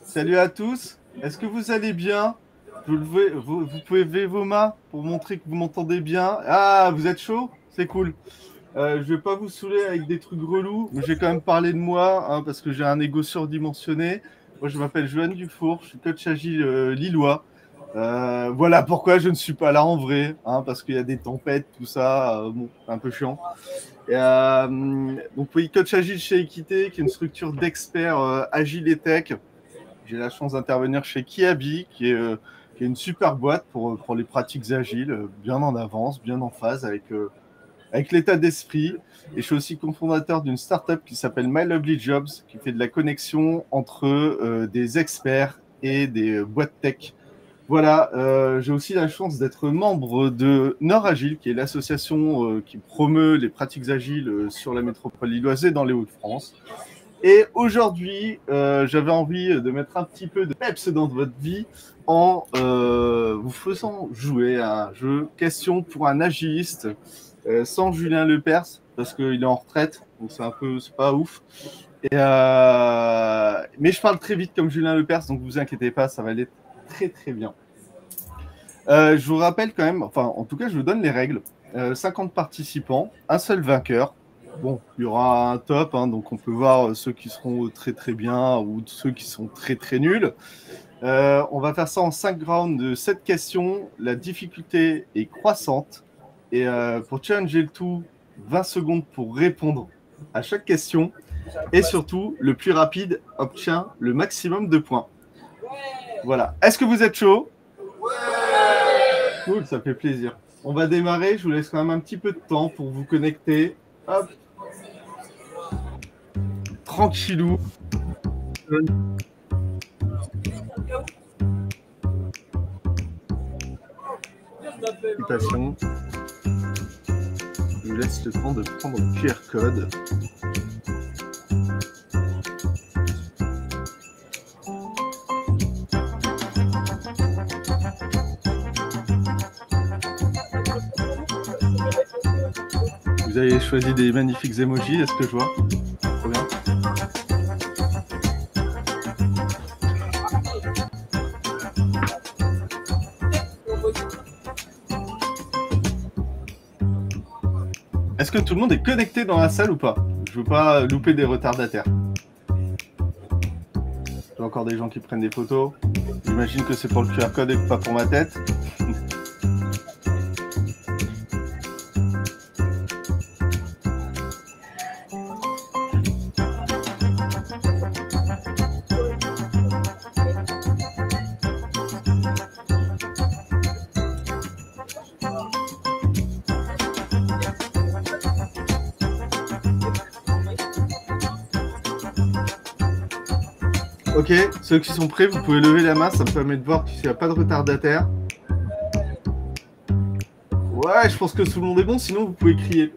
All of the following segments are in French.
Salut à tous. Est-ce que vous allez bien? Vous pouvez lever vos mains pour montrer que vous m'entendez bien. Ah, vous êtes chaud? C'est cool. Je vais pas vous saouler avec des trucs relous, mais je vais quand même parler de moi, hein, parce que j'ai un ego surdimensionné. Moi, je m'appelle Johan Dufour, je suis coach agile lillois. Voilà pourquoi je ne suis pas là en vrai, hein, parce qu'il y a des tempêtes, tout ça, bon, c'est un peu chiant. Donc oui, coach agile chez Equité, qui est une structure d'experts agile et tech. J'ai la chance d'intervenir chez Kiabi, qui est une super boîte pour les pratiques agiles, bien en avance, bien en phase avec l'état d'esprit. Et je suis aussi cofondateur d'une startup qui s'appelle My Lovely Jobs, qui fait de la connexion entre des experts et des boîtes tech. Voilà, j'ai aussi la chance d'être membre de Nord Agile, qui est l'association qui promeut les pratiques agiles sur la métropole lilloise et dans les Hauts-de-France. Et aujourd'hui, j'avais envie de mettre un petit peu de peps dans votre vie en vous faisant jouer à un jeu question pour un agiliste sans Julien Lepers, parce qu'il est en retraite, donc c'est pas ouf. Mais je parle très vite comme Julien Lepers, donc vous inquiétez pas, ça va aller très très bien. Je vous rappelle quand même, enfin en tout cas je vous donne les règles. 50 participants, un seul vainqueur. Bon, il y aura un top, hein, donc on peut voir ceux qui seront très très bien ou ceux qui sont très très nuls. On va faire ça en 5 rounds de 7 questions. La difficulté est croissante. Et pour challenger le tout, 20 secondes pour répondre à chaque question. Et surtout, le plus rapide obtient le maximum de points. Voilà. Est-ce que vous êtes chaud? Cool, ça fait plaisir. On va démarrer. Je vous laisse quand même un petit peu de temps pour vous connecter. Hop. Tranquillou. Occupation. Je vous laisse le temps de prendre le QR code. Vous avez choisi des magnifiques emojis, est-ce que je vois? Trop bien. Est-ce que tout le monde est connecté dans la salle ou pas? Je veux pas louper des retardataires. Il y a encore des gens qui prennent des photos. J'imagine que c'est pour le QR code et pas pour ma tête. Ok, ceux qui sont prêts, vous pouvez lever la main, ça me permet de voir qu'il n'y a pas de retardataire. Ouais, je pense que tout le monde est bon, sinon vous pouvez crier.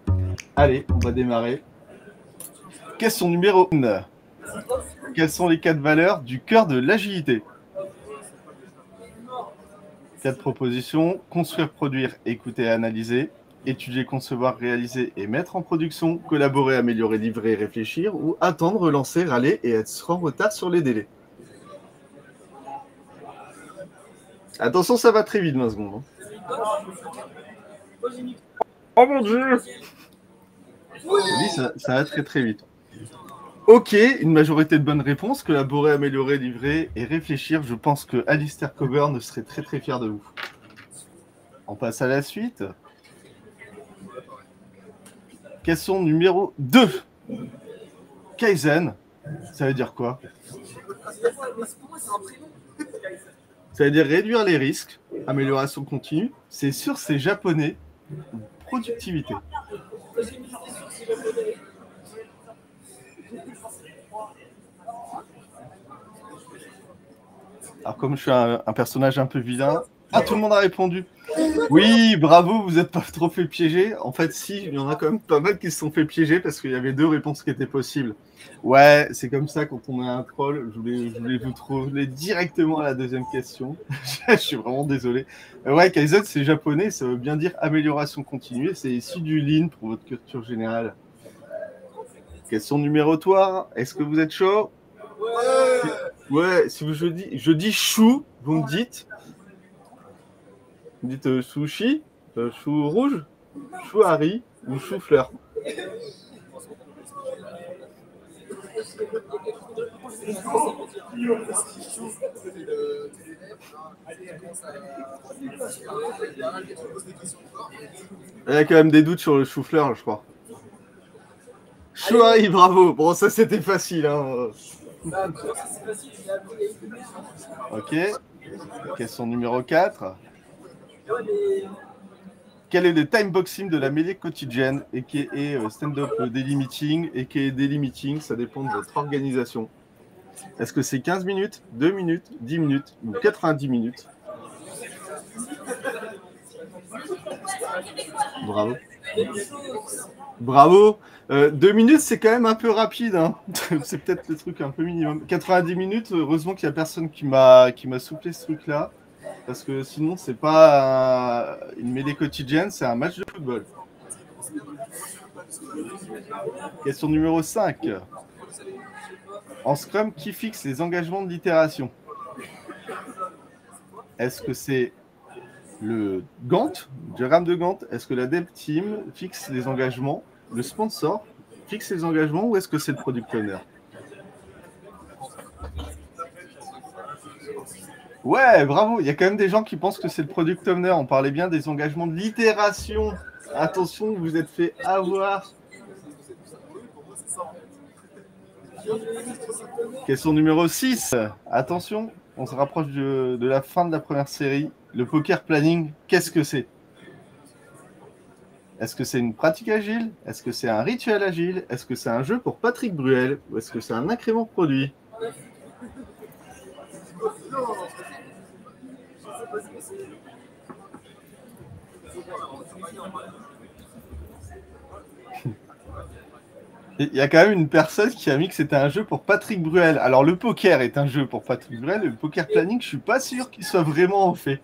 Allez, on va démarrer. Question numéro 1. Quelles sont les 4 valeurs du cœur de l'agilité? 4 propositions. Construire, produire, écouter, analyser. Étudier, concevoir, réaliser et mettre en production. Collaborer, améliorer, livrer, réfléchir. Ou attendre, relancer, râler et être en retard sur les délais. Attention, ça va très vite, 20 secondes. Oh mon Dieu! Oui, ça va très très vite. Ok, une majorité de bonnes réponses. Collaborer, améliorer, livrer et réfléchir. Je pense que Alistair Coburn serait très très fier de vous. On passe à la suite. Question numéro 2. Kaizen, ça veut dire quoi? Ça veut dire réduire les risques, amélioration continue. C'est sûr, c'est japonais. Productivité. Alors comme je suis un personnage un peu vilain, ah, tout le monde a répondu. Oui, bravo, vous n'êtes pas trop fait piéger. En fait, si, il y en a quand même pas mal qui se sont fait piéger parce qu'il y avait 2 réponses qui étaient possibles. Ouais, c'est comme ça quand on est un troll. Je voulais vous trouver directement à la deuxième question. Je suis vraiment désolé. Ouais, Kaizen, c'est japonais, ça veut bien dire amélioration continue. C'est issu du Lean pour votre culture générale. Question numéro 3. Est-ce que vous êtes chaud? Ouais, si je dis chou, vous me dites. Vous me dites sushi, chou rouge, chou harry ou chou fleur. Il y a quand même des doutes sur le chou fleur, je crois. Chou harry, bravo. Bon, ça c'était facile. Hein. Ok. Question numéro 4. Quel est le timeboxing de la mêlée quotidienne et qui est stand-up daily meeting et qui est daily meeting, ça dépend de votre organisation. Est-ce que c'est 15 minutes, 2 minutes, 10 minutes ou 90 minutes? Bravo. Bravo. 2 minutes, c'est quand même un peu rapide. Hein. C'est peut-être le truc un peu minimum. 90 minutes, heureusement qu'il n'y a personne qui m'a soufflé ce truc-là. Parce que sinon, c'est pas une mêlée quotidienne, c'est un match de football. Question numéro 5. En Scrum, qui fixe les engagements de l'itération? Est-ce que c'est le Gantt, le diagramme de Gantt? Est-ce que la Dev Team fixe les engagements? Le sponsor fixe les engagements ou est-ce que c'est le Product Owner? Ouais, bravo. Il y a quand même des gens qui pensent que c'est le Product Owner. On parlait bien des engagements de l'itération. Attention, vous êtes fait avoir. Question numéro 6. Attention, on se rapproche de la fin de la première série. Le poker planning, qu'est-ce que c'est? Est-ce que c'est une pratique agile? Est-ce que c'est un rituel agile? Est-ce que c'est un jeu pour Patrick Bruel? Ou est-ce que c'est un incrément produit? Il y a quand même une personne qui a mis que c'était un jeu pour Patrick Bruel. Alors, le poker est un jeu pour Patrick Bruel. Le poker planning, je suis pas sûr qu'il soit vraiment en fait.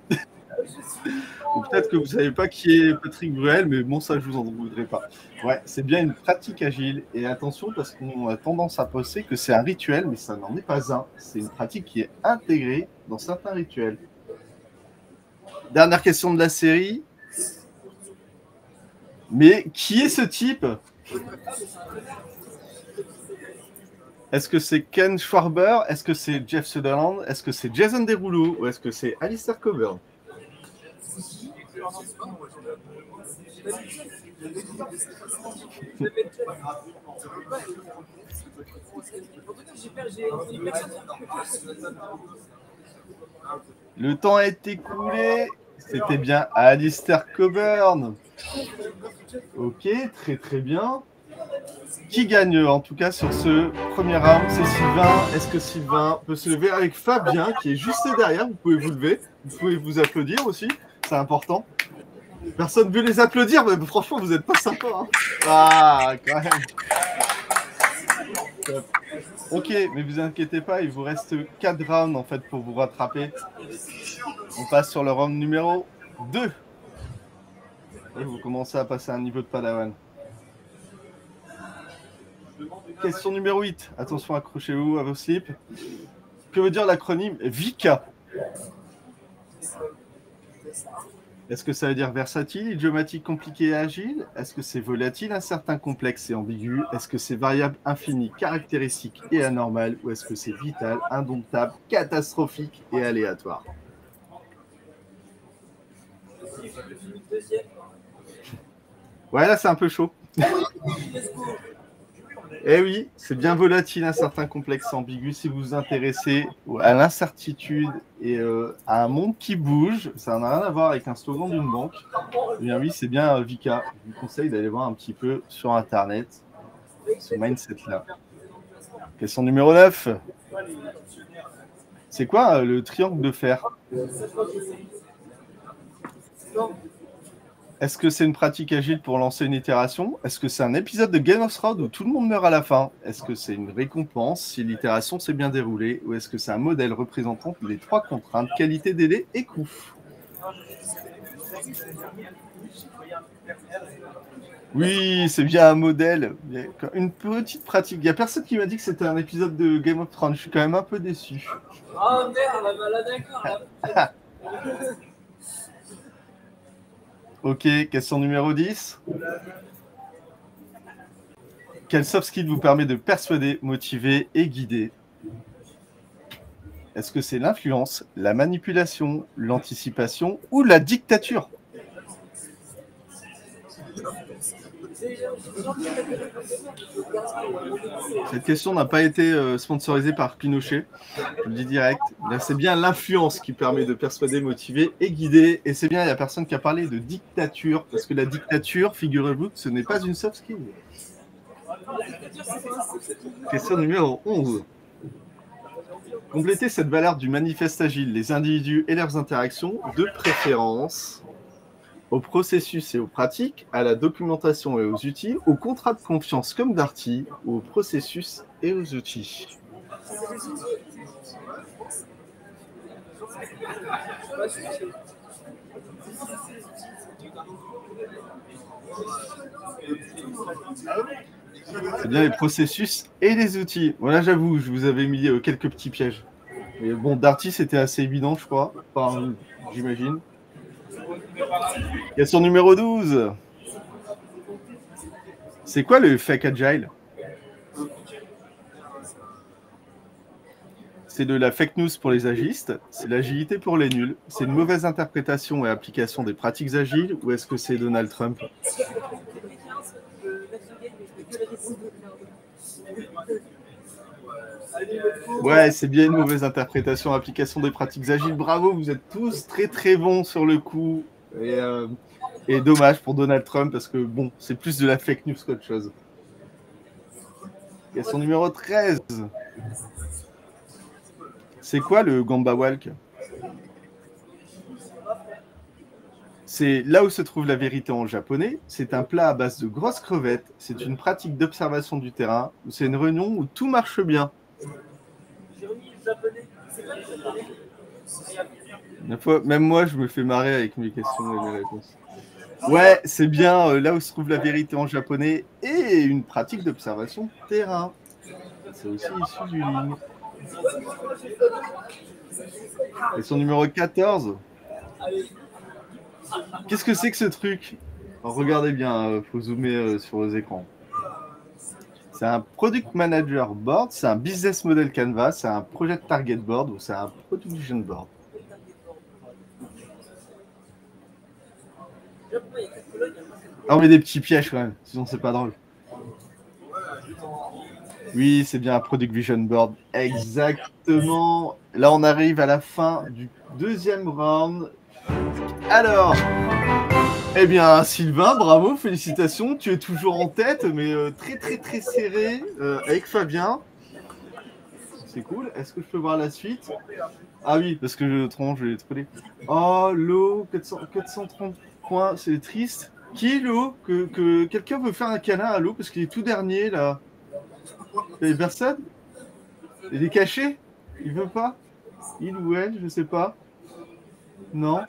Ou peut-être que vous savez pas qui est Patrick Bruel, mais bon, ça, je vous en voudrais pas. Ouais, c'est bien une pratique agile. Et attention, parce qu'on a tendance à penser que c'est un rituel, mais ça n'en est pas un. C'est une pratique qui est intégrée dans certains rituels. Dernière question de la série. Mais qui est ce type? Est-ce que c'est Ken Schwarber? Est-ce que c'est Jeff Sutherland? Est-ce que c'est Jason Derulo? Ou est-ce que c'est Alistair Coburn? Le temps a été écoulé. C'était bien Alistair Coburn. Ok, très très bien. Qui gagne en tout cas sur ce premier round? C'est Sylvain. Est-ce que Sylvain peut se lever avec Fabien qui est juste derrière? Vous pouvez vous lever. Vous pouvez vous applaudir aussi. C'est important. Personne ne veut les applaudir, mais franchement, vous n'êtes pas sympa. Hein. Ah, quand même. Ok, mais vous inquiétez pas, il vous reste 4 rounds en fait pour vous rattraper. On passe sur le round numéro 2. Et vous commencez à passer à un niveau de Padawan. Question numéro 8. Attention, accrochez-vous à vos slips. Que veut dire l'acronyme VICA? Est-ce que ça veut dire versatile, idiomatique, compliqué et agile? Est-ce que c'est volatile, incertain, complexe et ambigu? Est-ce que c'est variable, infini, caractéristique et anormal? Ou est-ce que c'est vital, indomptable, catastrophique et aléatoire? Ouais, là, c'est un peu chaud. Eh oui, c'est bien volatile, incertain, complexe, ambigu. Si vous vous intéressez à l'incertitude et à un monde qui bouge, ça n'a rien à voir avec un slogan d'une banque. Eh bien oui, c'est bien Vika. Je vous conseille d'aller voir un petit peu sur Internet ce mindset-là. Question numéro 9. C'est quoi le triangle de fer? Est-ce que c'est une pratique agile pour lancer une itération? Est-ce que c'est un épisode de Game of Thrones où tout le monde meurt à la fin? Est-ce que c'est une récompense si l'itération s'est bien déroulée? Ou est-ce que c'est un modèle représentant les 3 contraintes, qualité, délai et coût? Oui, c'est bien un modèle. Il y a une petite pratique. Il n'y a personne qui m'a dit que c'était un épisode de Game of Thrones. Je suis quand même un peu déçu. Oh merde, là d'accord. Ok, question numéro 10. Quel soft skill vous permet de persuader, motiver et guider? Est-ce que c'est l'influence, la manipulation, l'anticipation ou la dictature? Cette question n'a pas été sponsorisée par Pinochet, je le dis direct. Là, c'est bien l'influence qui permet de persuader, motiver et guider. Et c'est bien, il n'y a personne qui a parlé de dictature, parce que la dictature, figurez-vous que ce n'est pas une soft skill. Question numéro 11. Complétez cette valeur du manifeste agile, les individus et leurs interactions, de préférence au processus et aux pratiques, à la documentation et aux outils, au contrat de confiance comme Darty, aux processus et aux outils. C'est bien les processus et les outils. Voilà, j'avoue, je vous avais mis quelques petits pièges. Mais bon, Darty, c'était assez évident, je crois. Enfin, j'imagine. Question numéro 12. C'est quoi le fake agile? C'est de la fake news pour les agistes, c'est l'agilité pour les nuls, c'est une mauvaise interprétation et application des pratiques agiles, ou est-ce que c'est Donald Trump? Ouais, c'est bien une mauvaise interprétation et application des pratiques agiles. Bravo, vous êtes tous très très bons sur le coup. Et dommage pour Donald Trump, parce que bon, c'est plus de la fake news qu'autre chose. Question numéro 13. C'est quoi le Gamba Walk? C'est là où se trouve la vérité en japonais. C'est un plat à base de grosses crevettes. C'est une pratique d'observation du terrain. C'est une réunion où tout marche bien. Même moi, je me fais marrer avec mes questions et mes réponses. Ouais, c'est bien là où se trouve la vérité en japonais et une pratique d'observation du terrain. C'est aussi issu du ligne. Question numéro 14. Qu'est-ce que c'est que ce truc? Alors, regardez bien, il faut zoomer sur vos écrans. C'est un Product Manager Board, c'est un Business Model Canvas, c'est un Project Target Board ou c'est un Product Vision Board? Ah, on met des petits pièges quand même, sinon c'est pas drôle. Oui, c'est bien un Product Vision Board. Exactement. Là, on arrive à la fin du deuxième round. Alors, eh bien, Sylvain, bravo, félicitations. Tu es toujours en tête, mais très, très, très serré avec Fabien. C'est cool. Est-ce que je peux voir la suite? Ah oui, parce que je vais troller. Oh, l'eau, 430 points, c'est triste. Qui est l'eau? Que quelqu'un veut faire un câlin à l'eau parce qu'il est tout dernier, là. Il y a personne? Il est caché? Il veut pas? Il ou elle, je sais pas. Non?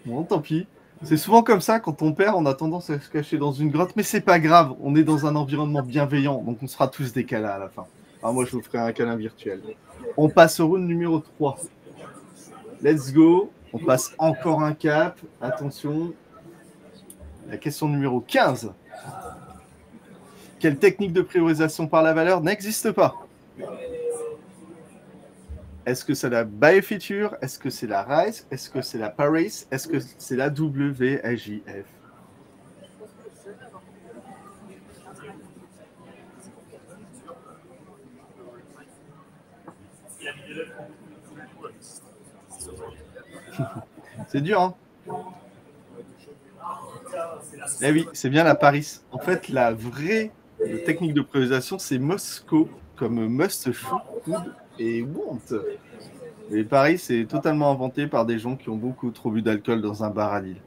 Bon, tant pis. C'est souvent comme ça, quand on perd, on a tendance à se cacher dans une grotte, mais c'est pas grave, on est dans un environnement bienveillant, donc on sera tous des câlins à la fin. Alors moi, je vous ferai un câlin virtuel. On passe au round numéro 3. Let's go. On passe encore un cap. Attention. La question numéro 15. Quelle technique de priorisation par la valeur n'existe pas? Est-ce que c'est la Buy Feature? Est-ce que c'est la RISE? Est-ce que c'est la Paris? Est-ce que c'est la WAJF? C'est dur, hein? Eh oui, c'est bien la Paris. En fait, la vraie technique de priorisation, c'est Moscow, comme must, should, could et want. Et Paris, c'est totalement inventé par des gens qui ont beaucoup trop bu d'alcool dans un bar à Lille.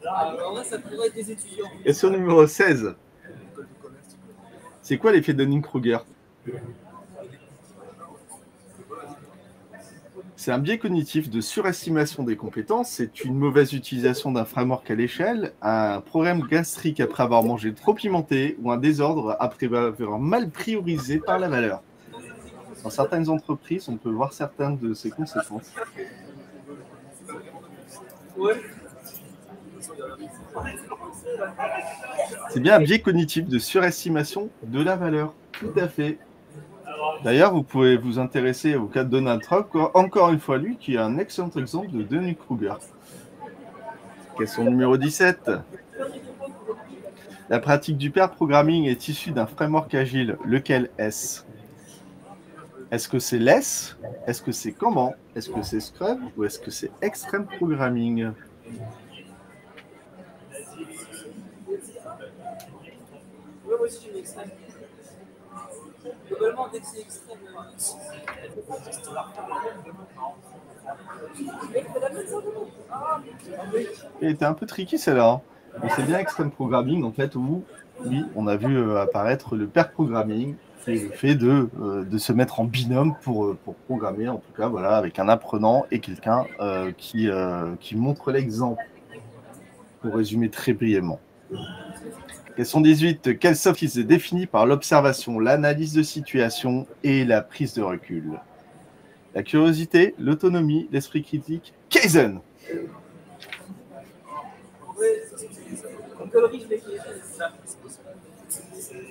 Ça pourrait être des étudiants. Question numéro 16. C'est quoi l'effet Dunning-Kruger? C'est un biais cognitif de surestimation des compétences. C'est une mauvaise utilisation d'un framework à l'échelle, un problème gastrique après avoir mangé trop pimenté ou un désordre après avoir mal priorisé par la valeur. Dans certaines entreprises, on peut voir certaines de ces conséquences. C'est bien un biais cognitif de surestimation de la valeur. Tout à fait. D'ailleurs, vous pouvez vous intéresser au cas de Donald Trump, encore une fois lui, qui est un excellent exemple de Dunning-Kruger. Question numéro 17. La pratique du pair programming est issue d'un framework agile. Lequel est-ce? Est-ce que c'est LESS? Est-ce que c'est Kanban? Est-ce que c'est Scrum? Ou est-ce que c'est Extreme Programming? Oui, moi aussi, j'ai une extrême. Globalement, dès que c'est extrême. Elle était un peu tricky celle-là. Hein. Mais c'est bien Extreme Programming, en fait, où, oui, on a vu apparaître le pair programming, et le fait de se mettre en binôme pour programmer, en tout cas, voilà, avec un apprenant et quelqu'un qui montre l'exemple, pour résumer très brièvement. Question 18. Quel soft skills est défini par l'observation, l'analyse de situation et la prise de recul? La curiosité, l'autonomie, l'esprit critique, Kaizen.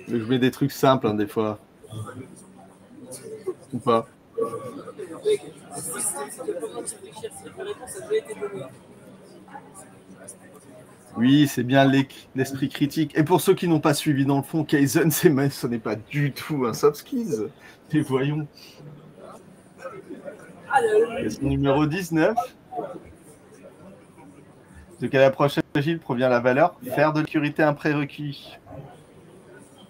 Je mets des trucs simples, hein, des fois. Ou pas. Oui, c'est bien l'esprit critique. Et pour ceux qui n'ont pas suivi dans le fond, Kaizen, ce n'est pas du tout un soft skills. Mais voyons. Question numéro 19. De quelle approche agile provient la valeur faire de la sécurité un prérequis?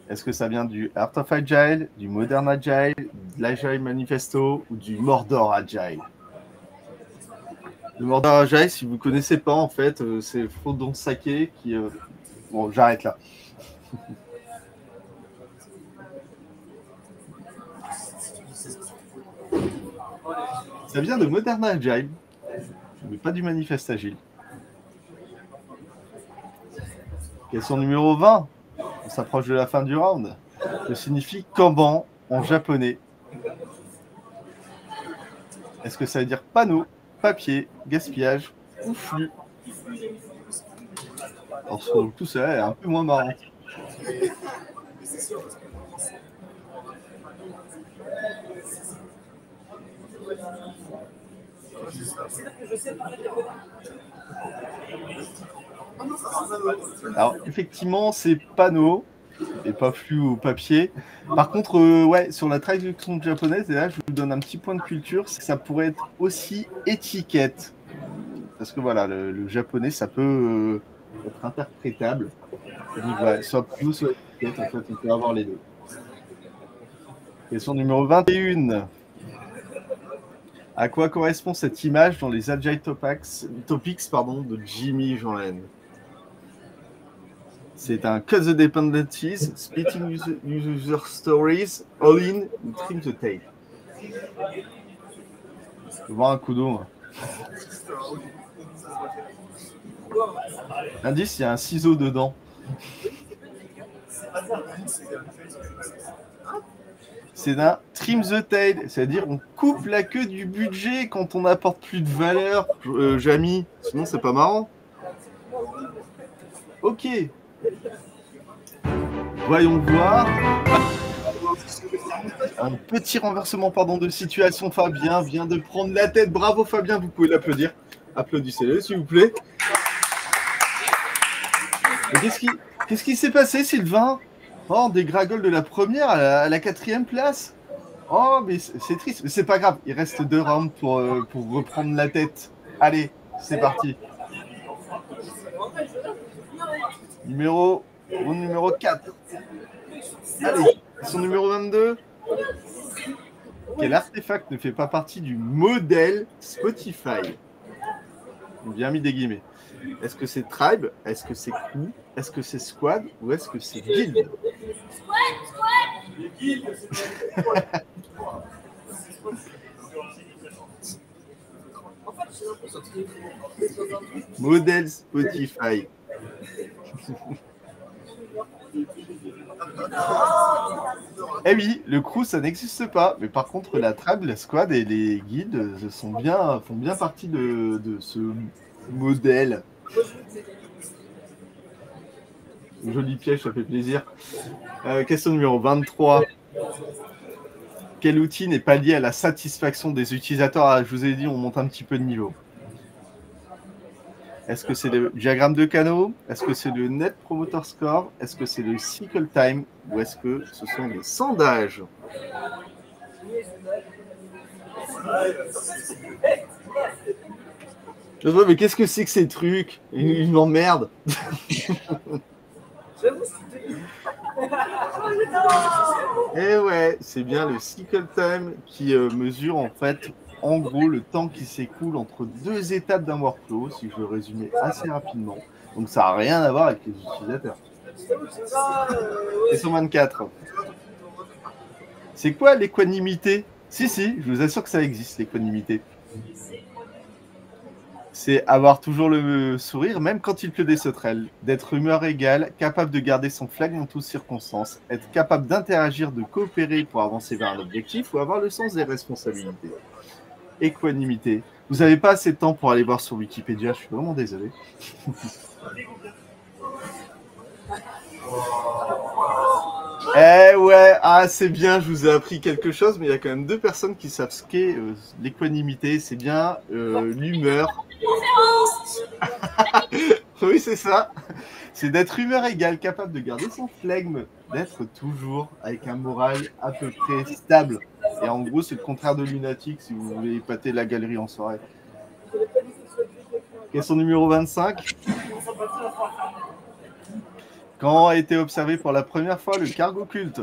Est-ce que ça vient du Art of Agile, du Modern Agile, de l'Agile Manifesto ou du Mordor Agile? Le Mordor Agile, si vous ne connaissez pas, en fait, c'est Frodon Sake qui... Bon, j'arrête là. Ça vient de Modern Agile, mais pas du Manifeste Agile. Question numéro 20. On s'approche de la fin du round. Que signifie Kanban en japonais? Est-ce que ça veut dire panneau, papier, gaspillage ou flux? Alors, sur tout ça est un peu moins marrant. Alors, effectivement, c'est panneau et pas flux ou papier. Par contre, ouais, sur la traduction japonaise, et là, je vous donne un petit point de culture, c'est que ça pourrait être aussi étiquette. Parce que voilà, le japonais, ça peut être interprétable. Donc, ouais, soit panneau, soit étiquette, en fait, on peut avoir les deux. Question numéro 21. À quoi correspond cette image dans les Agile Topics de Jimmy Jeanlaine? C'est un cut the dependencies, splitting user stories, all in, ou trim the tail. Je vais voir un coup d'eau. Indice, il y a un ciseau dedans. C'est un trim the tail, c'est-à-dire on coupe la queue du budget quand on n'apporte plus de valeur, Jamy. Sinon, c'est pas marrant. Ok. Voyons voir. Un petit renversement de situation. Fabien vient de prendre la tête. Bravo Fabien, vous pouvez l'applaudir. Applaudissez-le s'il vous plaît. Qu'est-ce qui s'est passé, Sylvain? Oh, des gragoles de la première à la 4e place. Oh, mais c'est triste. Mais c'est pas grave, il reste 2 rounds pour reprendre la tête. Allez, c'est parti. Numéro 4. Allez, son numéro 22. Quel artefact ne fait pas partie du modèle Spotify? Bien mis des guillemets. Est-ce que c'est Tribe? Est-ce que c'est Crew? Est-ce que c'est Squad? Ou est-ce que c'est Guild? Modèle Spotify. Eh oui, le crew, ça n'existe pas. Mais par contre, la tribe, la squad et les guides font bien partie de ce modèle. Joli piège, ça fait plaisir. Question numéro 23. Quel outil n'est pas lié à la satisfaction des utilisateurs? Ah, je vous ai dit, on monte un petit peu de niveau. Est-ce que c'est le diagramme de canaux? Est-ce que c'est le Net Promoter Score? Est-ce que c'est le Cycle Time? Ou est-ce que ce sont les sondages? Mais qu'est-ce que c'est que ces trucs? Ils m'emmerdent. Et ouais, c'est bien le Cycle Time qui mesure en fait, en gros, le temps qui s'écoule entre deux étapes d'un workflow, si je veux résumer assez rapidement. Donc ça n'a rien à voir avec les utilisateurs. Question 24. C'est quoi l'équanimité? Si, je vous assure que ça existe, l'équanimité. C'est avoir toujours le sourire, même quand il pleut des sauterelles, d'être humeur égale, capable de garder son flegme en toutes circonstances, être capable d'interagir, de coopérer pour avancer vers un objectif ou avoir le sens des responsabilités. Équanimité. Vous n'avez pas assez de temps pour aller voir sur Wikipédia, je suis vraiment désolé. Eh ouais, ah c'est bien, je vous ai appris quelque chose, mais il y a quand même deux personnes qui savent ce qu'est l'équanimité, c'est bien l'humeur. Oui, c'est ça. C'est d'être humeur égale, capable de garder son flegme, d'être toujours avec un moral à peu près stable. Et en gros, c'est le contraire de lunatique si vous voulez épater la galerie en soirée. Question numéro 25. Quand a été observé pour la première fois le cargo culte?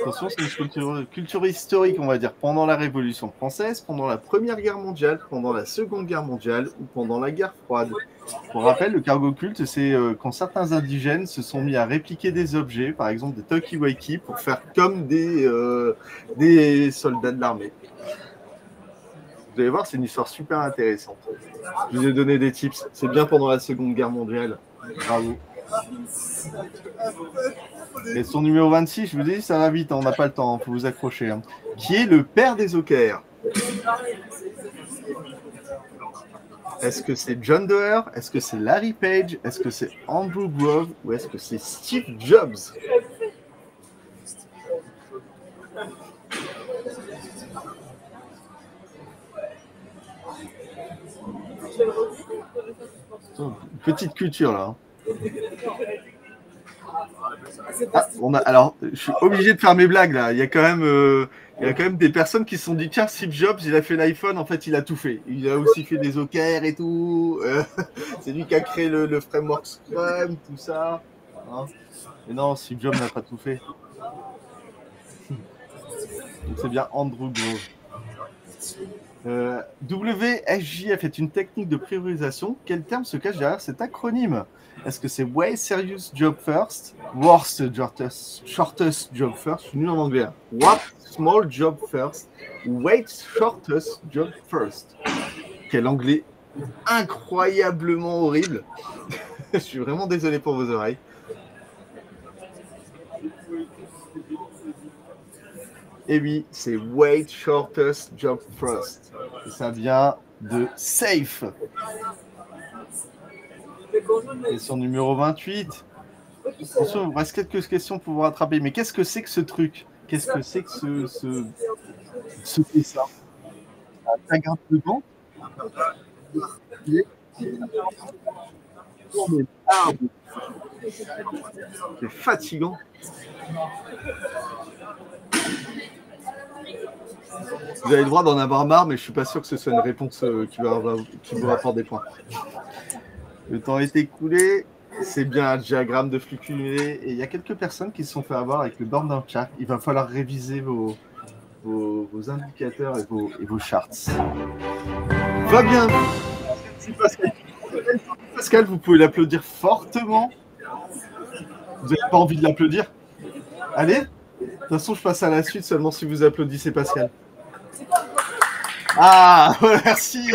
Attention, c'est une culture historique, on va dire, pendant la Révolution française, pendant la Première Guerre mondiale, pendant la Seconde Guerre mondiale ou pendant la guerre froide. Pour rappel, le cargo culte, c'est quand certains indigènes se sont mis à répliquer des objets, par exemple des talkie-walkie, pour faire comme des soldats de l'armée. Vous allez voir, c'est une histoire super intéressante. Je vous ai donné des tips. C'est bien pendant la Seconde Guerre mondiale. Bravo. Et son numéro 26, je vous dis, ça va vite, hein, on n'a pas le temps, il faut vous accrocher. Hein. Qui est le père des OKR? Est-ce que c'est John Doerr? Est-ce que c'est Larry Page? Est-ce que c'est Andrew Grove? Ou est-ce que c'est Steve Jobs? Petite culture là. Hein. Ah, alors, je suis obligé de faire mes blagues là. Il y a quand même des personnes qui se sont dit tiens, Steve Jobs, il a fait l'iPhone, en fait, il a tout fait. Il a aussi fait des OKR et tout. C'est lui qui a créé le framework Scrum, tout ça. Hein. Mais non, Steve Jobs n'a pas tout fait. Donc c'est bien Andrew Grove. WSJF est une technique de priorisation. Quel terme se cache derrière cet acronyme? Est-ce que c'est Way Serious Job First, Worst Shortest Job First? Je suis nul en anglais. What Small Job First, Wait Shortest Job First. Quel anglais incroyablement horrible. Je suis vraiment désolé pour vos oreilles. Et oui, c'est Wait Shortest Job First. Et ça vient de SAFE. Question numéro 28. Attention, il vous reste quelques questions pour vous rattraper. Mais qu'est-ce que c'est que ce truc? Qu'est-ce que c'est que ce dessin? Un grappe de banc? C'est fatigant. Vous avez le droit d'en avoir marre, mais je suis pas sûr que ce soit une réponse qui vous rapporte des points. Le temps est écoulé, c'est bien un diagramme de flux cumulé, et il y a quelques personnes qui se sont fait avoir avec le burn-down chart. Il va falloir réviser vos indicateurs et vos charts. Va bien. Pascal, vous pouvez l'applaudir fortement. Vous n'avez pas envie de l'applaudir? Allez. De toute façon, je passe à la suite seulement si vous applaudissez Pascal. Ah, merci.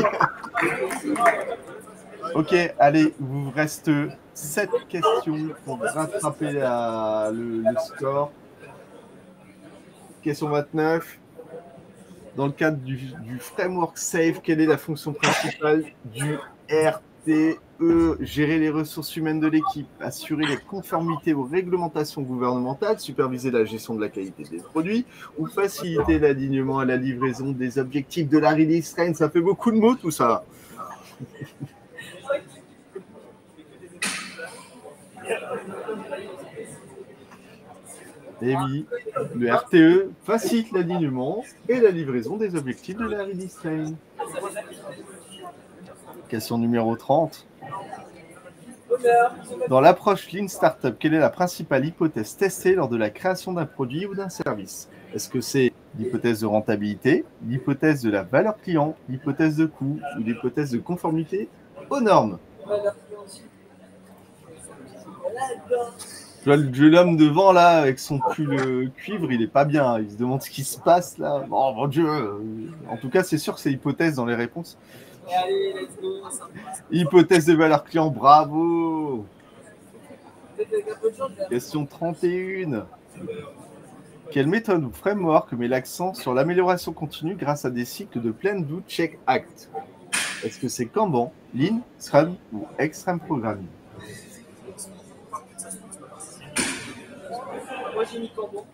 Ok, allez, il vous reste 7 questions pour rattraper le score. Question 29. Dans le cadre du framework SAFe, quelle est la fonction principale du RTE? Gérer les ressources humaines de l'équipe, assurer les conformités aux réglementations gouvernementales, superviser la gestion de la qualité des produits ou faciliter l'alignement à la livraison des objectifs de la release train. Ça fait beaucoup de mots tout ça. Et oui, le RTE facilite l'alignement et la livraison des objectifs de la release train. Question numéro 30. Dans l'approche Lean Startup, quelle est la principale hypothèse testée lors de la création d'un produit ou d'un service? Est-ce que c'est l'hypothèse de rentabilité, l'hypothèse de la valeur client, l'hypothèse de coût ou l'hypothèse de conformité aux normes? Je vois le jeune homme devant là avec son pull cuivre, il est pas bien. Il se demande ce qui se passe là. Oh mon Dieu. En tout cas, c'est sûr que c'est hypothèse dans les réponses. Allez, let's go. Hypothèse de valeur client, bravo. Question 31. Quelle méthode ou framework met l'accent sur l'amélioration continue grâce à des cycles de Plan, Do, Check, Act? Est-ce que c'est Kanban, Lean, Scrum ou Extreme Programming? Moi j'ai mis Kanban.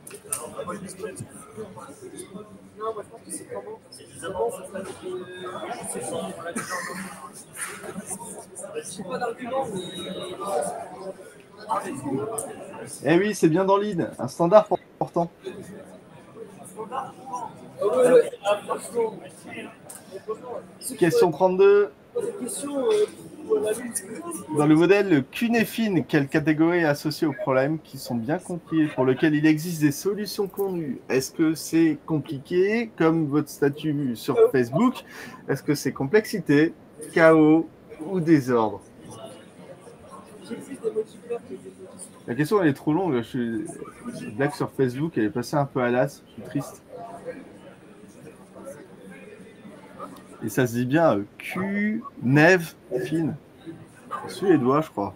Non, moi je pense que c'est Kanban. Kanban, ça serait avec je sais pas d'argument, mais. Eh oui, c'est bien dans Lean, un standard pourtant. Question 32. Dans le modèle Cuneiforme, quelle catégorie est associée aux problèmes qui sont bien compris et pour lesquels il existe des solutions connues? Est-ce que c'est compliqué, comme votre statut sur Facebook? Est-ce que c'est complexité, chaos ou désordre? La question, elle est trop longue. Cette blague sur Facebook, elle est passée un peu à l'as. Je suis triste. Et ça se dit bien Cuneiforme. Suédois, je crois.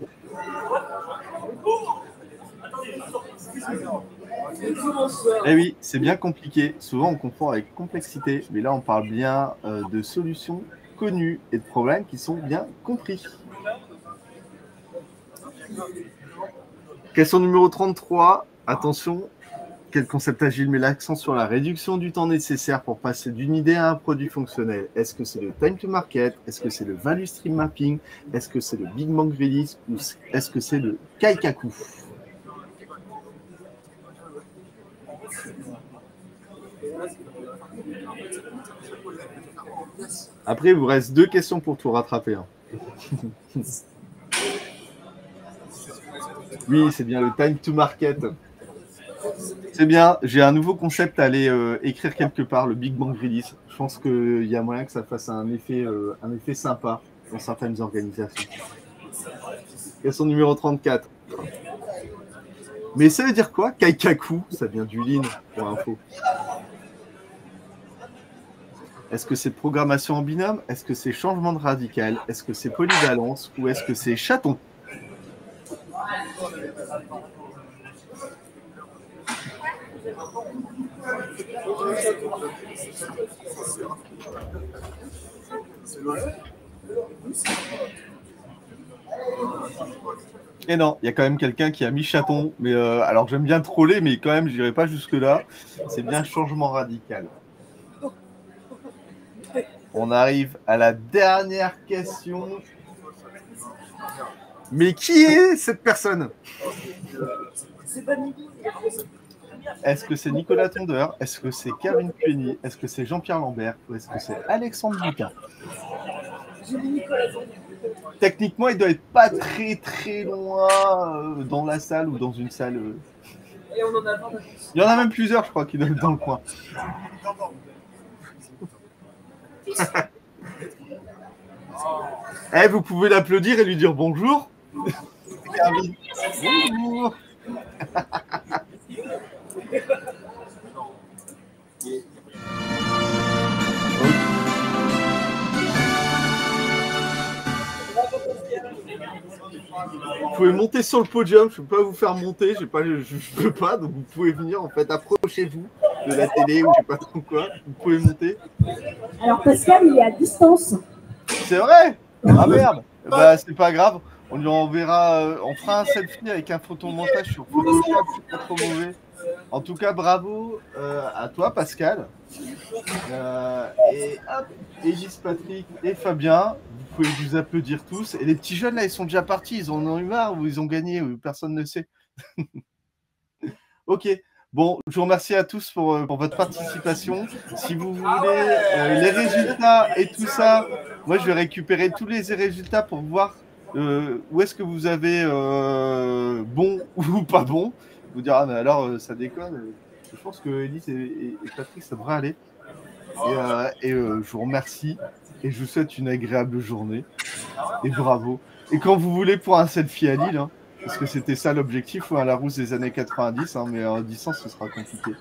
Eh oui, c'est bien compliqué. Souvent, on confond avec complexité. Mais là, on parle bien de solutions connues et de problèmes qui sont bien compris. Question numéro 33. Attention, quel concept agile met l'accent sur la réduction du temps nécessaire pour passer d'une idée à un produit fonctionnel? Est-ce que c'est le time to market? Est-ce que c'est le value stream mapping? Est-ce que c'est le Big Bang Release? Ou est-ce que c'est le Kaikaku? Après, il vous reste 2 questions pour tout rattraper. Oui, c'est bien le time to market. C'est bien, j'ai un nouveau concept à aller écrire quelque part, le Big Bang Release. Je pense qu'il y a moyen que ça fasse un effet sympa dans certaines organisations. Question numéro 34. Mais ça veut dire quoi, Kaikaku? Ça vient du Lean, pour info. Est-ce que c'est programmation en binôme? Est-ce que c'est changement de radical? Est-ce que c'est polyvalence? Ou est-ce que c'est chaton? Et non, il y a quand même quelqu'un qui a mis chaton. Mais alors j'aime bien troller, mais quand même, je n'irai pas jusque-là. C'est bien changement radical. On arrive à la dernière question. Mais qui est cette personne? Est-ce que c'est Nicolas Tondeur? Est-ce que c'est Kevin Pueny? Est-ce que c'est Jean-Pierre Lambert? Ou est-ce que c'est Alexandre Boutin? Techniquement, il doit être pas très très loin dans la salle ou dans une salle. Et on en a il y en a même plusieurs, je crois, qui doivent être dans le coin. Eh, vous pouvez l'applaudir et lui dire bonjour. Bonjour. pouvez monter sur le podium. Je ne peux pas vous faire monter. Je peux pas. Donc vous pouvez venir. En fait, approchez-vous de la télé ou je sais pas trop quoi. Vous pouvez monter. Alors Pascal, il est à distance. C'est vrai? Ah merde. Bah c'est pas grave. On lui enverra. On fera un selfie avec un photomontage sur Photoshop. C'est pas trop mauvais. En tout cas, bravo à toi, Pascal. Et hop, Élise, Patrick et Fabien, vous pouvez vous applaudir tous. Et les petits jeunes, là, ils sont déjà partis. Ils en ont eu marre ou ils ont gagné ou personne ne sait. Ok. Bon, je vous remercie à tous pour votre participation. Si vous voulez les résultats et tout ça, moi, je vais récupérer tous les résultats pour voir où est-ce que vous avez bon ou pas bon. Vous dire, ah, mais alors, ça déconne. Je pense que Élise et Patrick, ça devrait aller. Et je vous remercie et je vous souhaite une agréable journée. Et bravo. Et quand vous voulez pour un selfie à Lille, hein, parce que c'était ça l'objectif, la Rousse des années 90, hein, mais en distance, ce sera compliqué.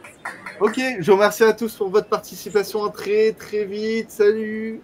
Ok, je vous remercie à tous pour votre participation. À très très vite. Salut!